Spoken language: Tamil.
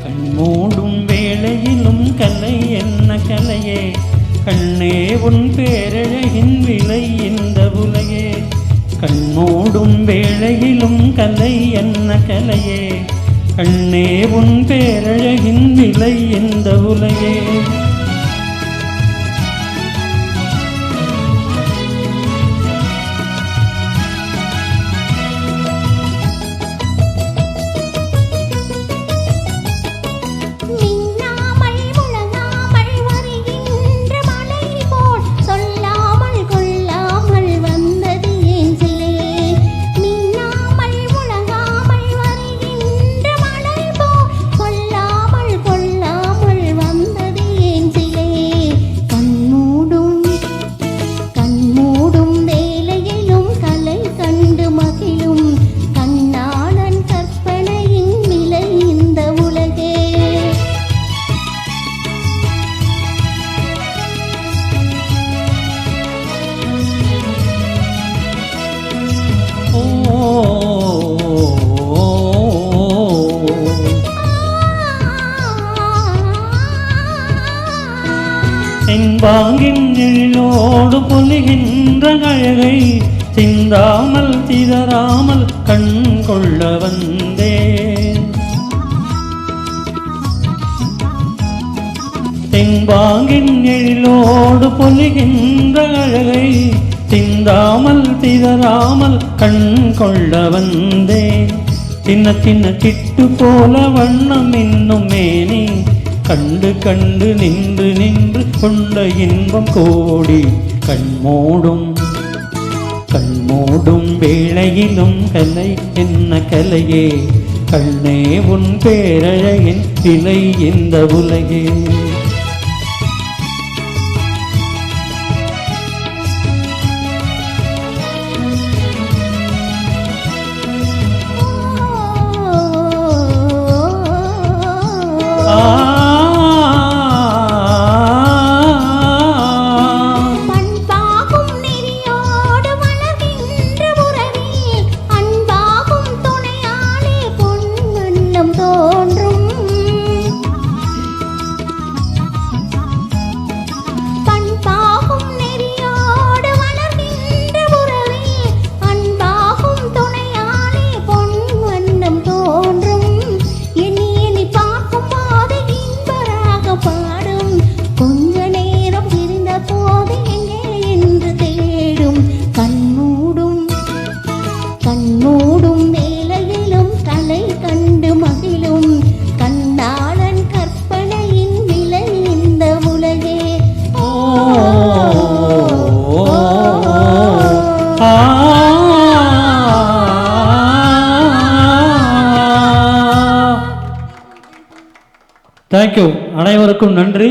கண்மூடும் வேளையிலும் கலை என்ன கலையே, கண்ணே உன் பேரழகின் விலை இந்த உலகே. கண்மூடும் வேளையிலும் கலை என்ன கலையே, கண்ணே உன் பேரழகின் விலை இந்த உலகே. வாங்கின் எழிலோடு பொலிகின்ற அழகை சிந்தாமல் சிதறாமல் கண் கொள்ள வந்தேன். தென்பாங்கின் எழிலோடு பொலிகின்ற அழகை சிந்தாமல் சிதறாமல் கண் கொள்ள வந்தேன். சின்ன சின்ன சிட்டு போல வண்ணம் இன்னும் மேனி கண்டு கண்டு நின்று நின்று கொண்ட இன்பம் கோடி. கண்மூடும் கண்மூடும் வேளையிலும் கலை என்ன கலையே, கண்ணே உன் பேரழகின் விலை இந்த உலகே. தேங்க்யூ. அனைவருக்கும் நன்றி.